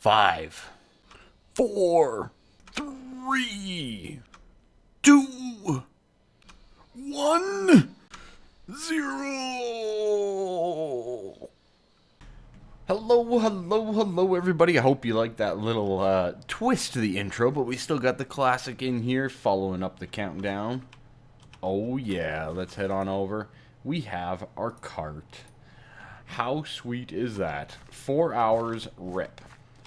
5, 4, 3, 2, 1, 0. Hello, everybody. I hope you like that little twist to the intro, but we still got the classic in here following up the countdown. Oh, yeah. Let's head on over. We have our cart. How sweet is that? 4 hours rip.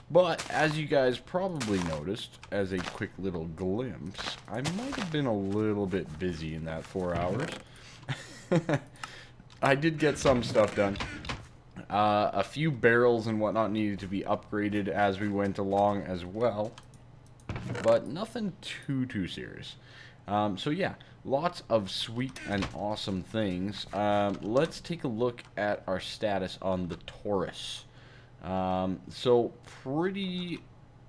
But, as you guys probably noticed, as a quick little glimpse, I might have been a little bit busy in that 4 hours. I did get some stuff done. A few barrels and whatnot needed to be upgraded as we went along as well. But nothing too serious. So yeah, lots of sweet and awesome things. Let's take a look at our status on the Taurus. So pretty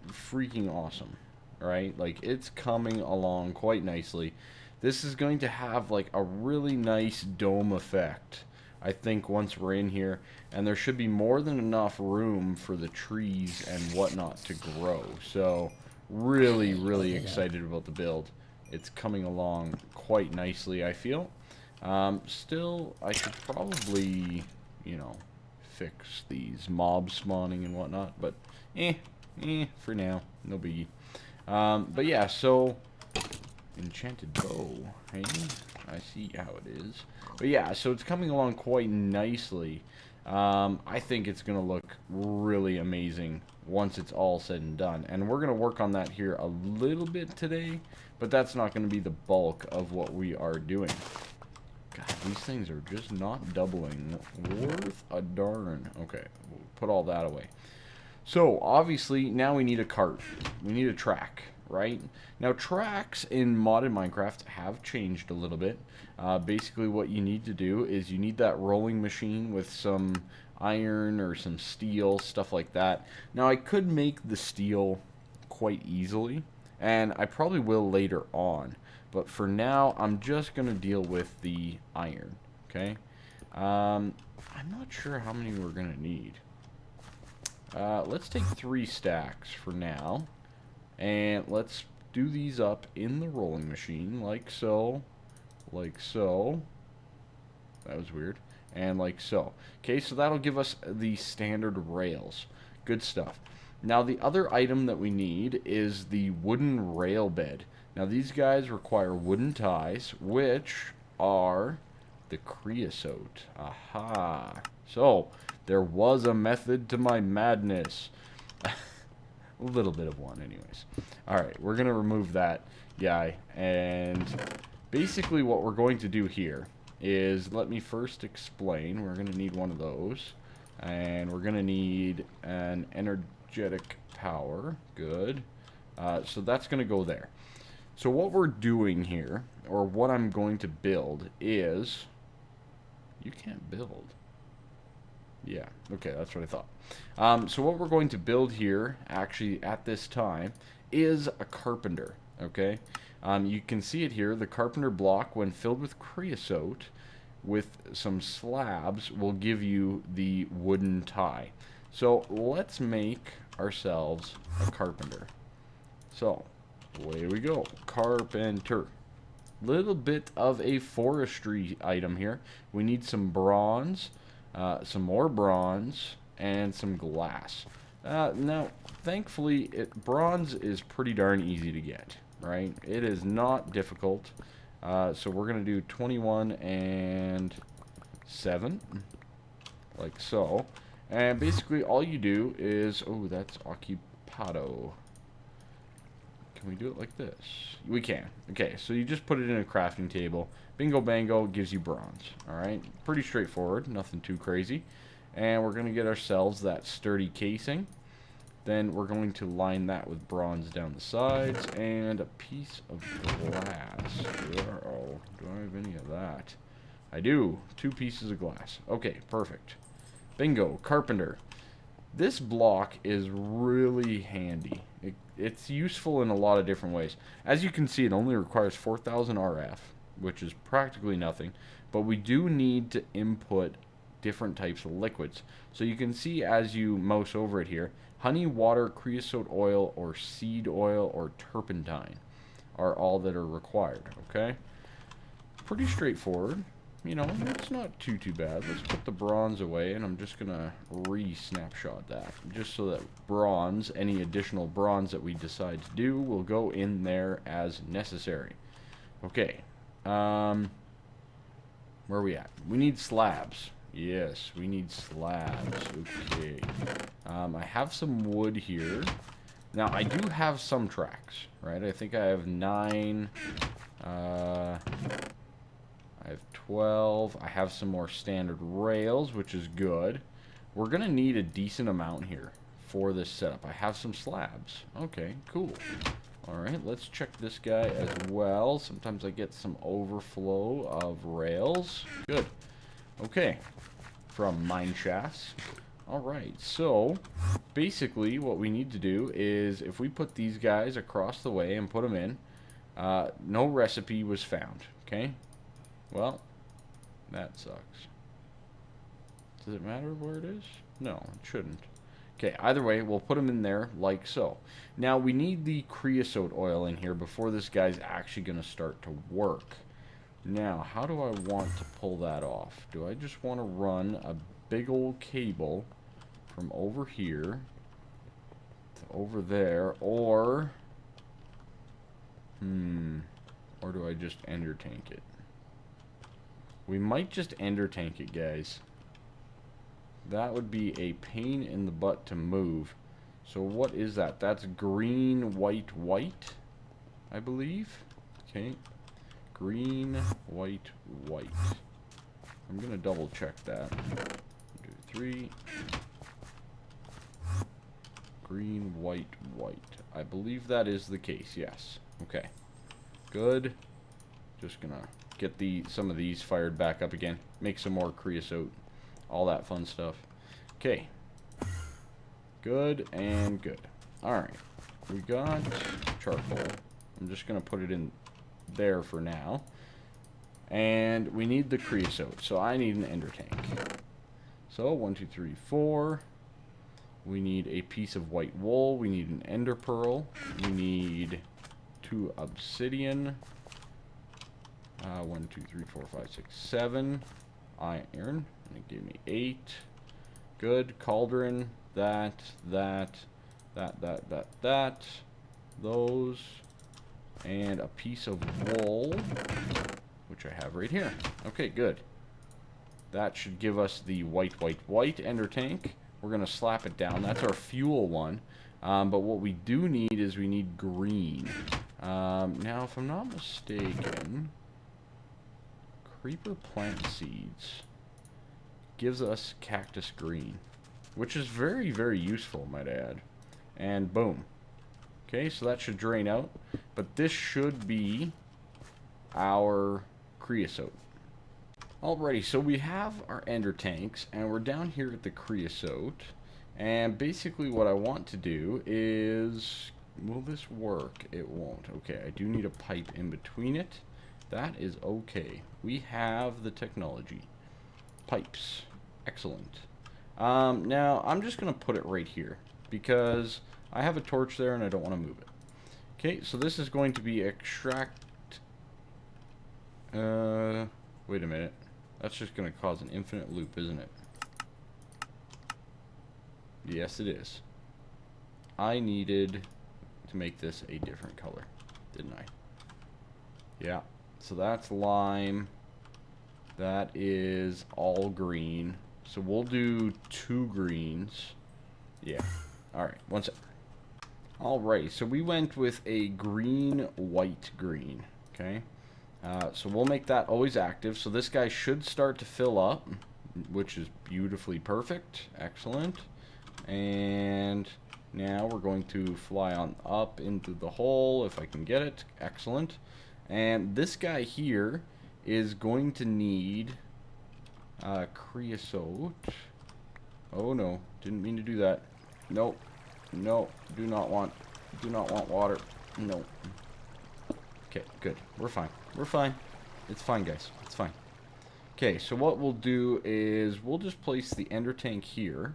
freaking awesome, right? Like, it's coming along quite nicely. This is going to have like a really nice dome effect, I think, once we're in here, and there should be more than enough room for the trees and whatnot to grow. So really excited about the build. It's coming along quite nicely, I feel. Still, I could probably, fix these mobs spawning and whatnot, but for now, no biggie. But yeah, so enchanted bow, hey? I see how it is. But yeah, so it's coming along quite nicely. I think it's going to look really amazing once it's all said and done. And we're going to work on that here a little bit today, but that's not going to be the bulk of what we are doing. God, these things are just not doubling. Worth a darn. Okay, we'll put all that away. So, obviously, now we need a cart. We need a track, right? Now, tracks in modded Minecraft have changed a little bit. Basically, what you need to do is you need that rolling machine with some iron or some steel, stuff like that. Now, I could make the steel quite easily, and I probably will later on. But for now, I'm just going to deal with the iron, okay? I'm not sure how many we're going to need. Let's take 3 stacks for now. And let's do these up in the rolling machine, like so. Like so. That was weird. And like so. Okay, so that'll give us the standard rails. Good stuff. Now, the other item that we need is the wooden rail bed. Now, these guys require wooden ties, which are the creosote. Aha. So, there was a method to my madness. A little bit of one, anyways. Alright, we're going to remove that guy. And basically what we're going to do here is, let me first explain. We're going to need one of those. And we're going to need an energetic power. Good. So that's going to go there. So what we're doing here, or what I'm going to build is... You can't build. Yeah, okay, that's what I thought. So what we're going to build here, actually, at this time, is a carpenter, okay? You can see it here. The carpenter block, when filled with creosote, with some slabs, will give you the wooden tie. So let's make ourselves a carpenter. So, away we go. Carpenter. Little bit of a forestry item here. We need some bronze, some more bronze, and some glass. Now, thankfully, bronze is pretty darn easy to get, right? It is not difficult. So we're going to do 21 and 7, like so. And basically all you do is, oh, that's occupado. Can we do it like this? We can. Okay, so you just put it in a crafting table. Bingo bango, gives you bronze. Alright, pretty straightforward, nothing too crazy. And we're going to get ourselves that sturdy casing. Then we're going to line that with bronze down the sides. And a piece of glass. Uh-oh, do I have any of that? I do. 2 pieces of glass. Okay, perfect. Bingo, carpenter. This block is really handy. It's useful in a lot of different ways. As you can see, it only requires 4,000 RF, which is practically nothing. But we do need to input different types of liquids. So you can see as you mouse over it here, honey, water, creosote oil, or seed oil, or turpentine are all that are required, okay? Pretty straightforward. You know, it's not too bad. Let's put the bronze away, and I'm just going to re-snapshot that. Just so that bronze, any additional bronze that we decide to do, will go in there as necessary. Okay. Where are we at? We need slabs. Yes, we need slabs. Okay. I have some wood here. Now, I do have some tracks, right? I think I have 9. I have 12. I have some more standard rails, which is good. We're going to need a decent amount here for this setup. I have some slabs. Okay, cool. Alright, let's check this guy as well. Sometimes I get some overflow of rails. Good. Okay. From mine shafts. Alright, so basically what we need to do is if we put these guys across the way and put them in, no recipe was found. Okay? Well, that sucks. Does it matter where it is? No, it shouldn't. Okay, either way, we'll put them in there like so. Now, we need the creosote oil in here before this guy's actually going to start to work. Now, how do I want to pull that off? Do I just want to run a big old cable from over here to over there, or do I just ender tank it? We might just ender tank it, guys. That would be a pain in the butt to move. So what is that? That's green, white, white, I believe. Okay. Green, white, white. I'm going to double check that. 1, 2, 3. Green, white, white. I believe that is the case, yes. Okay. Good. Just going to get some of these fired back up again. Make some more creosote. All that fun stuff. Okay. Good and good. Alright. We got charcoal. I'm just going to put it in there for now. And we need the creosote. So I need an ender tank. So 1, 2, 3, 4. We need a piece of white wool. We need an ender pearl. We need 2 obsidian. 1, 2, 3, 4, 5, 6, 7. Iron. And it gave me 8. Good. Cauldron. That. Those. And a piece of wool, which I have right here. Okay, good. That should give us the white, white, white ender tank. We're going to slap it down. That's our fuel one. But what we do need is we need green. Now, if I'm not mistaken, creeper plant seeds gives us cactus green, which is very, very useful, might add. And boom. Okay, so that should drain out. But this should be our creosote. Alrighty, so we have our ender tanks, and we're down here at the creosote. And basically what I want to do is... Will this work? It won't. Okay, I do need a pipe in between it. That is okay. We have the technology. Pipes. Excellent. Now, I'm just going to put it right here, because I have a torch there and I don't want to move it. Okay, so this is going to be extract... wait a minute. That's just going to cause an infinite loop, isn't it? Yes, it is. I needed to make this a different color, didn't I? Yeah. So that's lime. That is all green. So we'll do 2 greens. Yeah. Alright, one sec. Alright, so we went with a green, white, green. Okay. So we'll make that always active. So this guy should start to fill up, which is beautifully perfect. Excellent. And now we're going to fly on up into the hole if I can get it. Excellent. And this guy here is going to need creosote. Oh no, didn't mean to do that. Nope. No, do not want water. No. Okay, good. We're fine. We're fine. It's fine, guys. It's fine. Okay, so what we'll do is we'll just place the ender tank here,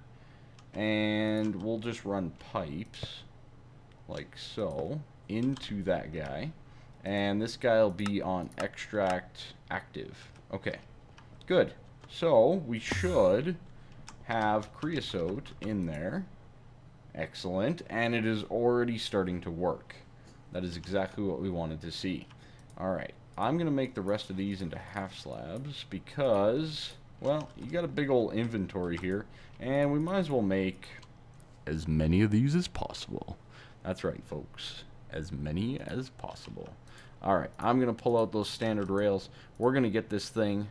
and we'll just run pipes like so into that guy, and this guy will be on extract active. Okay, good. So we should have creosote in there. Excellent, and it is already starting to work. That is exactly what we wanted to see. Alright, I'm going to make the rest of these into half slabs because, well, you got a big old inventory here, and we might as well make as many of these as possible. That's right, folks. As many as possible. Alright, I'm going to pull out those standard rails. We're going to get this thing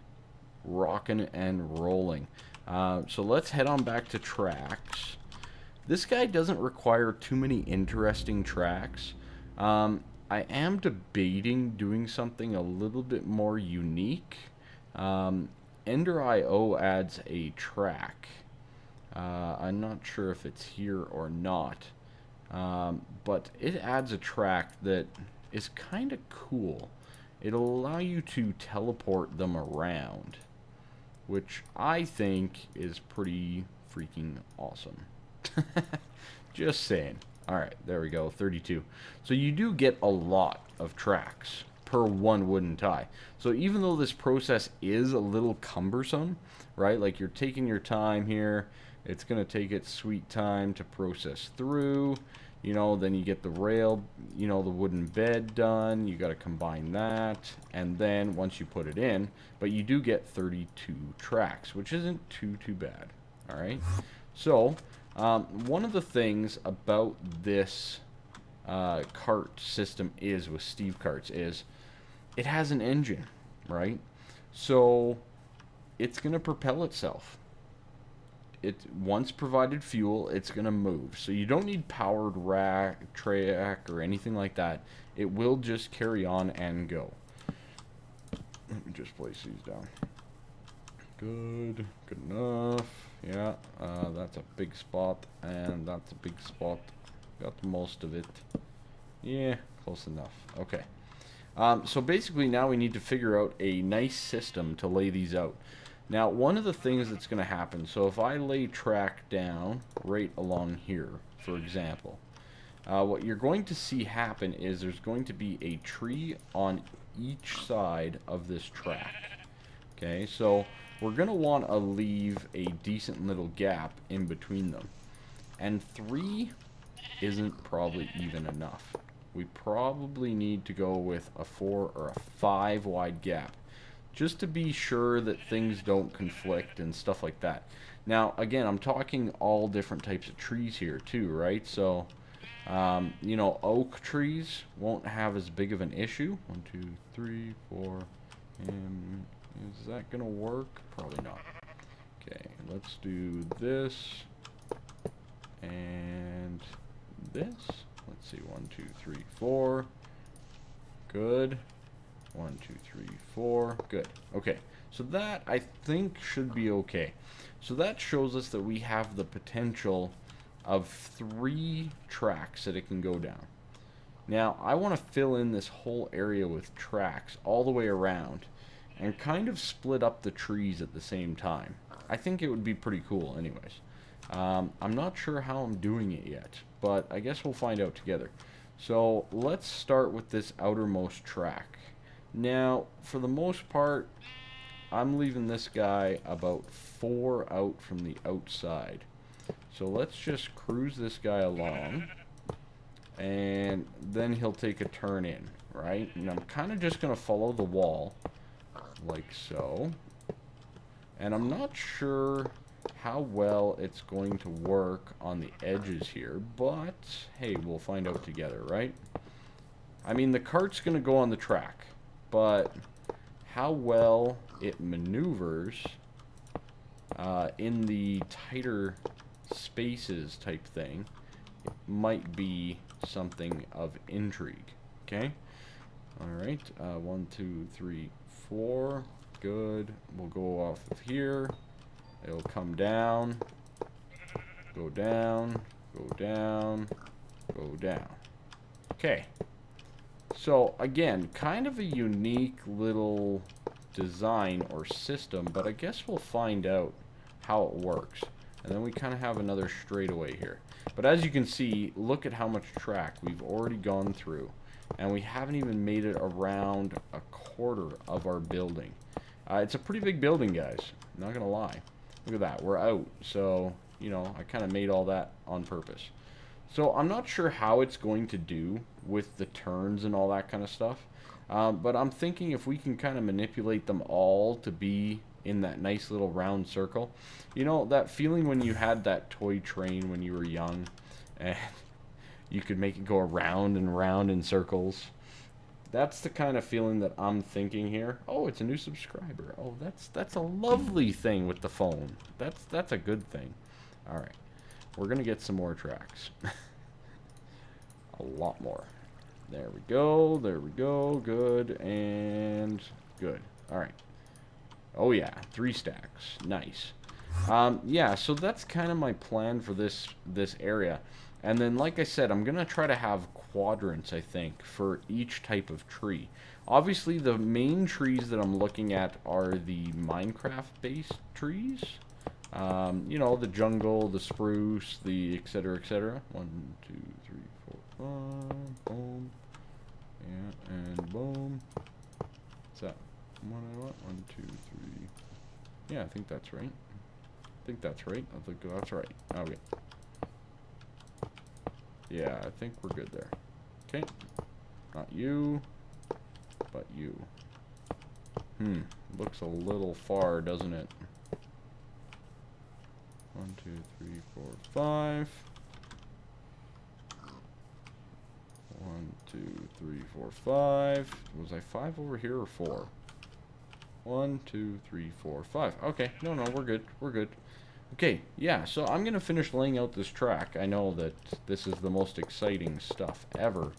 rocking and rolling. So let's head on back to tracks. This guy doesn't require too many interesting tracks. I am debating doing something a little bit more unique. Ender.io adds a track. I'm not sure if it's here or not. But it adds a track that is kind of cool. It'll allow you to teleport them around, which I think is pretty freaking awesome. Just saying. Alright, there we go, 32. So you do get a lot of tracks per one wooden tie. So even though this process is a little cumbersome, right, like you're taking your time here, it's going to take its sweet time to process through, you know, then you get the rail, you know, the wooden bed done, you got to combine that, and then once you put it in, but you do get 32 tracks, which isn't too bad. Alright, so one of the things about this cart system is, with Steve carts, is it has an engine, right? So it's going to propel itself. It once provided fuel, it's going to move. So you don't need powered track or anything like that. It will just carry on and go. Let me just place these down. Good enough. Yeah, that's a big spot, and that's a big spot. Got most of it. Yeah, close enough. Okay. So basically now we need to figure out a nice system to lay these out. Now, one of the things that's going to happen, so if I lay track down right along here, for example, what you're going to see happen is there's going to be a tree on each side of this track. Okay, so we're going to want to leave a decent little gap in between them. And 3 isn't probably even enough. We probably need to go with a 4 or a 5 wide gap, just to be sure that things don't conflict and stuff like that. Now, again, I'm talking all different types of trees here too, right? So, you know, oak trees won't have as big of an issue. 1, 2, 3, 4, and is that gonna work? Probably not. Okay, let's do this and this. Let's see, 1, 2, 3, 4. Good. 1, 2, 3, 4. Good. Okay, so that I think should be okay. So that shows us that we have the potential of 3 tracks that it can go down. Now, I want to fill in this whole area with tracks all the way around and kind of split up the trees at the same time. I think it would be pretty cool anyways. I'm not sure how I'm doing it yet, but I guess we'll find out together. So let's start with this outermost track. Now, for the most part, I'm leaving this guy about 4 out from the outside. So let's just cruise this guy along, and then he'll take a turn in, right? And I'm kind of just going to follow the wall, like so. And I'm not sure how well it's going to work on the edges here, but hey, we'll find out together, right? I mean, the cart's going to go on the track, but how well it maneuvers in the tighter spaces type thing, it might be something of intrigue. Okay, all right, 1, 2, 3, 4. Good. We'll go off of here. It'll come down, go down, go down, go down. Okay. So again, kind of a unique little design or system, but I guess we'll find out how it works. And then we kind of have another straightaway here. But as you can see, look at how much track we've already gone through. And we haven't even made it around a quarter of our building. It's a pretty big building, guys. Not gonna lie. Look at that. We're out. So, you know, I kind of made all that on purpose. So I'm not sure how it's going to do with the turns and all that kind of stuff. But I'm thinking if we can kind of manipulate them all to be in that nice little round circle. You know, that feeling when you had that toy train when you were young and you could make it go around and around in circles. That's the kind of feeling that I'm thinking here. Oh, it's a new subscriber. Oh, that's a lovely thing with the phone. That's a good thing. All right. We're going to get some more tracks. A lot more. There we go. There we go. Good and good. All right. Oh yeah, 3 stacks. Nice. Yeah, so that's kind of my plan for this area. And then, like I said, I'm going to try to have quadrants, I think, for each type of tree. Obviously, the main trees that I'm looking at are the Minecraft-based trees. You know, the jungle, the spruce, the etc., etc. 1, 2, 3, 4, 5. Boom. Yeah, and boom. What's that? 1, 2, 3. Yeah, I think that's right. I think that's right. I think that's right. Okay. Yeah, I think we're good there. Okay. Not you, but you. Looks a little far, doesn't it? 1, 2, 3, 4, 5. 1, 2, 3, 4, 5. Was I 5 over here or 4? 1, 2, 3, 4, 5. Okay, no, we're good. We're good. Okay, yeah, so I'm going to finish laying out this track. I know that this is the most exciting stuff ever,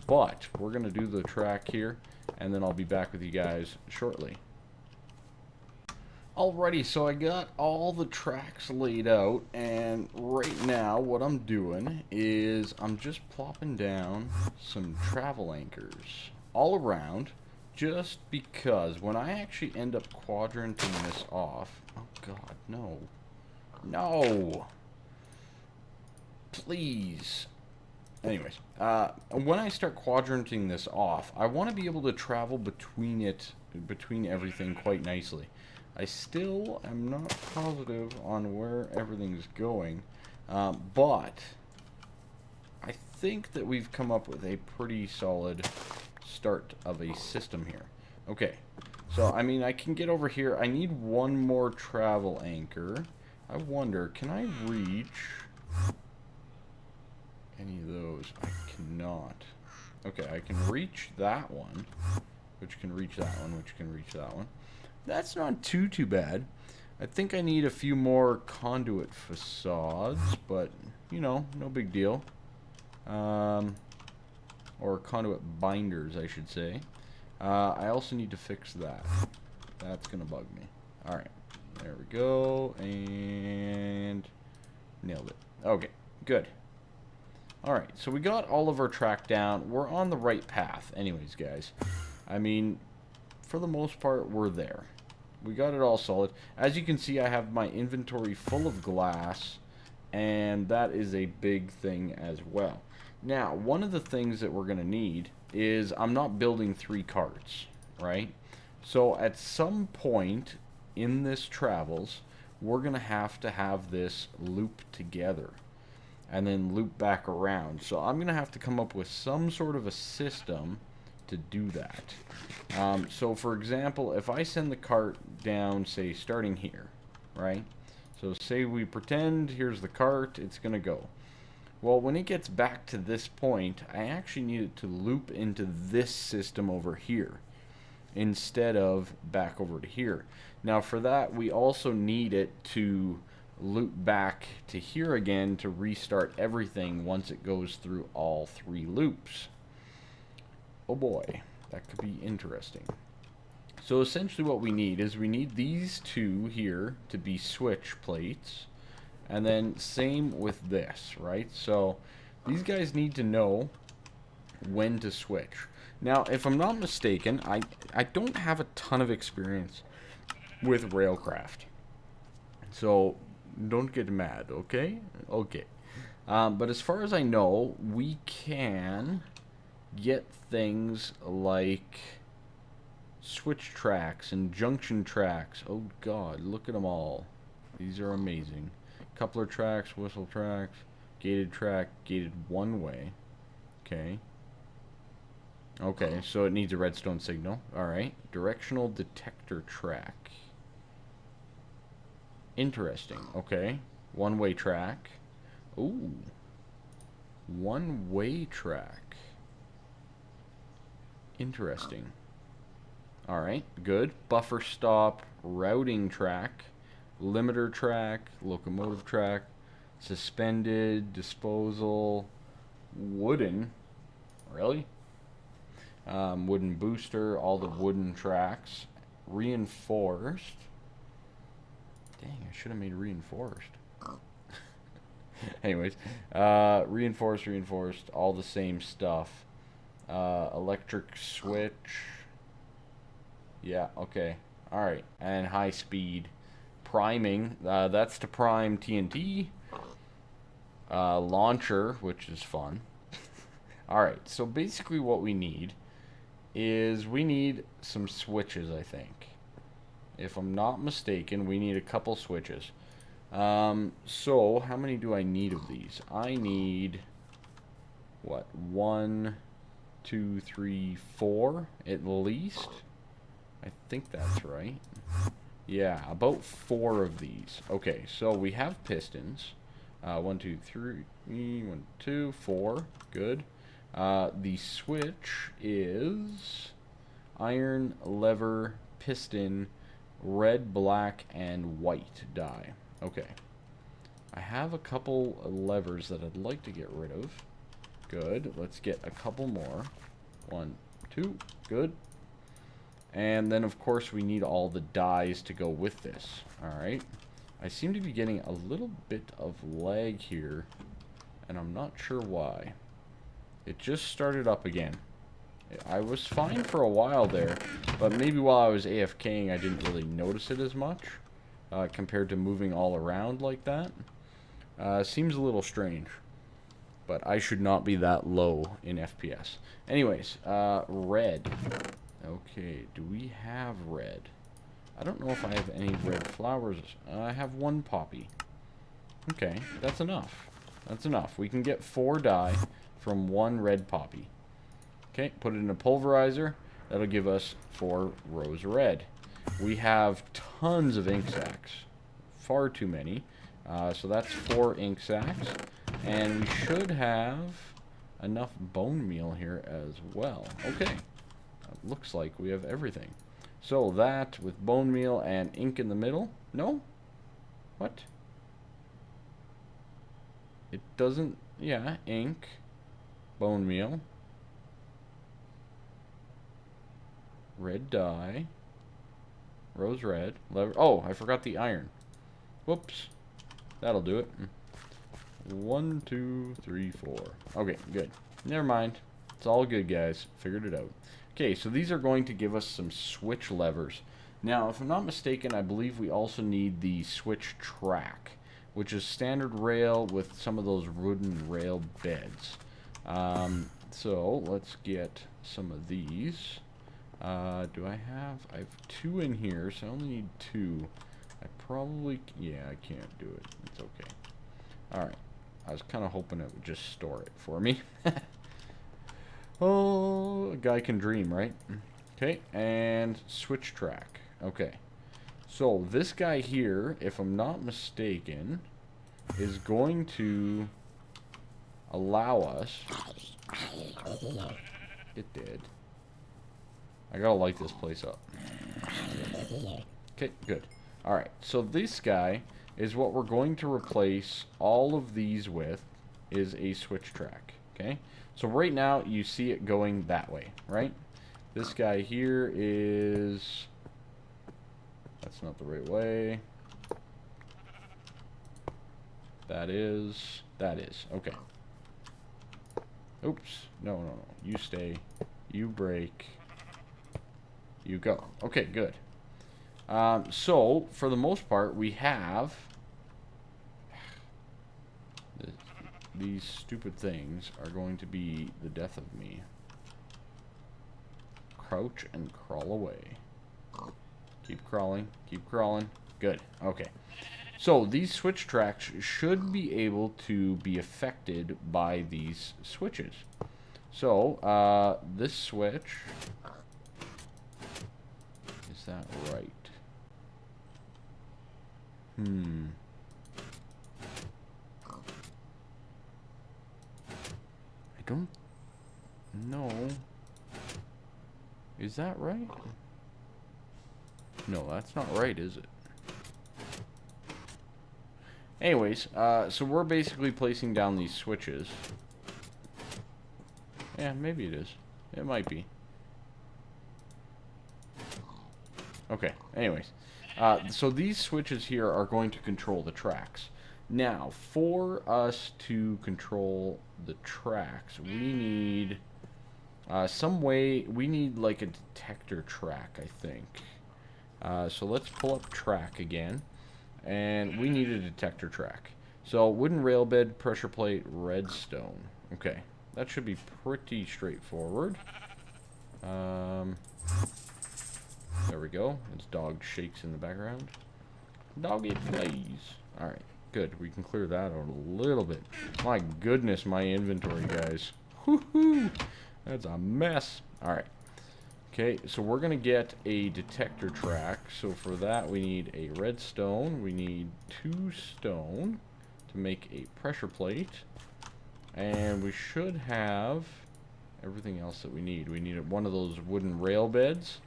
but we're going to do the track here, and then I'll be back with you guys shortly. Alrighty, so I got all the tracks laid out, and right now what I'm doing is I'm just plopping down some travel anchors all around, just because when I actually end up quadranting this off... Oh god, no. No! Please. Anyways, when I start quadranting this off, I want to be able to travel between everything quite nicely. I still am not positive on where everything's going, but I think that we've come up with a pretty solid start of a system here. Okay, so I mean I can get over here. I need one more travel anchor. I wonder, can I reach any of those? I cannot. Okay, I can reach that one, which can reach that one, which can reach that one. That's not too bad. I think I need a few more conduit facades, but you know, no big deal. Or conduit binders, I should say. I also need to fix that. That's gonna bug me. Alright, there we go, and nailed it. Okay, good. Alright, so we got all of our track down. We're on the right path anyways, guys. I mean, for the most part, we're there. We got it all solid. As you can see, I have my inventory full of glass, and that is a big thing as well. Now, one of the things that we're going to need is I'm not building 3 carts, right? So at some point in this travels, we're going to have this loop together and then loop back around. So I'm going to have to come up with some sort of a system to do that. So for example, if I send the cart down, say starting here, right? So say we pretend here's the cart, it's going to go. Well, when it gets back to this point, I actually need it to loop into this system over here instead of back over to here. Now for that, we also need it to loop back to here again to restart everything once it goes through all 3 loops. Oh boy, that could be interesting. So essentially what we need is we need these 2 here to be switch plates. And then same with this, right? So these guys need to know when to switch. Now, if I'm not mistaken, I don't have a ton of experience with railcraft. So, don't get mad, okay? Okay. But as far as I know, we can get things like switch tracks and junction tracks. Oh god, look at them all. These are amazing. Coupler tracks, whistle tracks, gated track, gated one way. Okay. Okay, so it needs a redstone signal. Alright. Directional detector track. Interesting. Okay. One-way track. Ooh. One-way track. Interesting. Alright, good. Buffer stop, routing track, limiter track, locomotive track, suspended, disposal, wooden. Really? Wooden booster, all the wooden tracks. Reinforced. Dang, I should have made reinforced. Anyways, reinforced, all the same stuff. Electric switch. Yeah, okay. Alright, and high speed. Priming, that's to prime TNT. Launcher, which is fun. Alright, so basically what we need is we need some switches, I think. If I'm not mistaken, we need a couple switches. So, how many do I need of these? I need, what, 1, 2, 3, 4 at least? I think that's right. Yeah, about 4 of these. Okay, so we have pistons. 1, 2, 3, 1, 2, 4. Good. The switch is iron, lever, piston, red, black, and white die. Okay. I have a couple levers that I'd like to get rid of. Good. Let's get a couple more. 1, 2. Good. And then, of course, we need all the dies to go with this. Alright. I seem to be getting a little bit of lag here, and I'm not sure why. It just started up again. I was fine for a while there, but maybe while I was AFKing I didn't really notice it as much, compared to moving all around like that. Seems a little strange, but I should not be that low in FPS. Anyways, red. Okay, do we have red? I don't know if I have any red flowers. I have 1 poppy. Okay, that's enough. That's enough. We can get 4 dye from 1 red poppy. Okay, put it in a pulverizer. That'll give us 4 rows of red. We have tons of ink sacs. Far too many. So that's 4 ink sacs. And we should have enough bone meal here as well. Okay. Looks like we have everything. So that with bone meal and ink in the middle. No? What? It doesn't. Yeah, ink, bone meal, red dye, rose red, lever. Oh, I forgot the iron. Whoops. That'll do it. 1, 2, 3, 4. Okay, good. Never mind. It's all good, guys. Figured it out. Okay, so these are going to give us some switch levers. Now, if I'm not mistaken, I believe we also need the switch track, which is standard rail with some of those wooden rail beds. So, let's get some of these. Do I have... I have 2 in here, so I only need 2. I probably... Yeah, I can't do it. It's okay. Alright. I was kind of hoping it would just store it for me. Oh, a guy can dream, right? Okay, and switch track. Okay. So, this guy here, if I'm not mistaken, is going to allow us... It did. I gotta light this place up. Okay, good. Alright, so this guy is what we're going to replace all of these with, is a switch track. Okay? So right now, you see it going that way, right? This guy here is... That's not the right way. That is... Okay. Oops. No. You stay. You brake. You go. Okay, good. So, for the most part, we have... These stupid things are going to be the death of me. Crouch and crawl away. Keep crawling. Keep crawling. Good. Okay. So, these switch tracks should be able to be affected by these switches. So, this switch... Is that right? I don't know. Is that right? No, that's not right, is it? Anyways, so we're basically placing down these switches. Yeah, maybe it is. It might be. Okay, anyways. So these switches here are going to control the tracks. Now, for us to control the tracks, we need some way, we need like a detector track, I think. So let's pull up track again, and we need a detector track. So wooden rail bed, pressure plate, redstone. Okay, that should be pretty straightforward. There we go. His dog shakes in the background. Doggy please. Alright, good. We can clear that out a little bit. My goodness, my inventory, guys. Woohoo! That's a mess. Alright. Okay, so we're going to get a detector track. So for that, we need a redstone. We need 2 stone to make a pressure plate. And we should have everything else that we need. We need one of those wooden rail beds.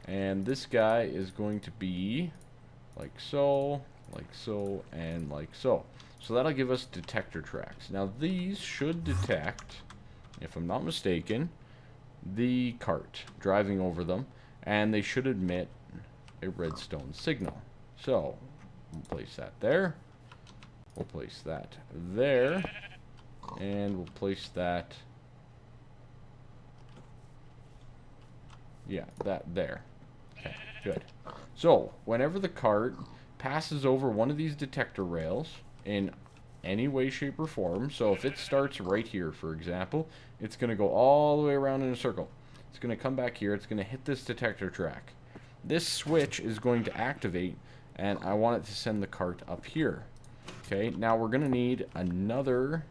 And this guy is going to be like so, and like so. So that'll give us detector tracks. Now these should detect, if I'm not mistaken, the cart driving over them, and they should emit a redstone signal. So we'll place that there. We'll place that there. And we'll place that, yeah, that there. Okay, good. So, whenever the cart passes over one of these detector rails in any way, shape, or form, so if it starts right here, for example, it's going to go all the way around in a circle. It's going to come back here, it's going to hit this detector track. This switch is going to activate, and I want it to send the cart up here. Okay, now we're going to need another...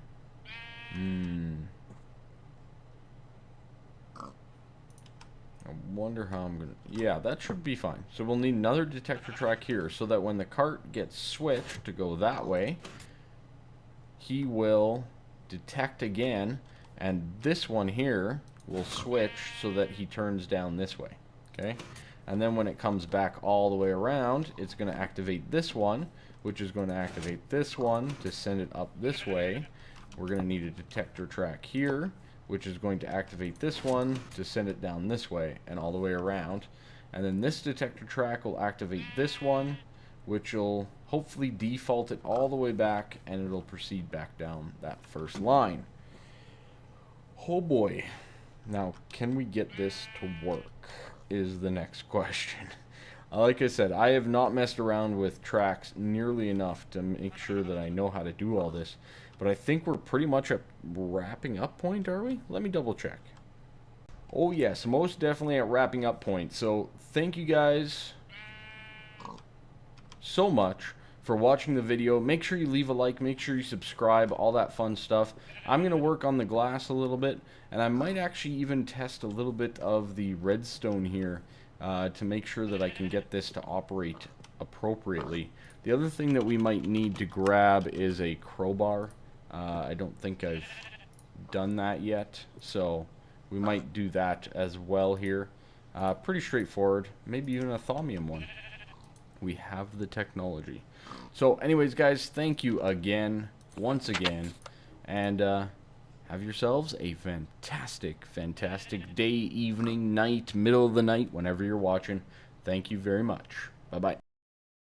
I wonder how I'm gonna... Yeah, that should be fine. So we'll need another detector track here, so that when the cart gets switched to go that way, he will detect again, and this one here will switch so that he turns down this way. Okay? And then when it comes back all the way around, it's going to activate this one, which is going to activate this one to send it up this way. We're going to need a detector track here, which is going to activate this one to send it down this way and all the way around. And then this detector track will activate this one, which will hopefully default it all the way back, and it'll proceed back down that first line. Oh boy. Now, can we get this to work is the next question. Like I said, I have not messed around with tracks nearly enough to make sure that I know how to do all this. But I think we're pretty much at wrapping up point, are we? Let me double check. Oh yes, most definitely at wrapping up point. So thank you guys so much for watching the video. Make sure you leave a like, make sure you subscribe, all that fun stuff. I'm going to work on the glass a little bit, and I might actually even test a little bit of the redstone here to make sure that I can get this to operate appropriately. The other thing that we might need to grab is a crowbar. I don't think I've done that yet, so we might do that as well here. Pretty straightforward, maybe even a thaumium one. We have the technology. So anyways, guys, thank you again, once again, and have yourselves a fantastic, fantastic day, evening, night, middle of the night, whenever you're watching. Thank you very much. Bye-bye.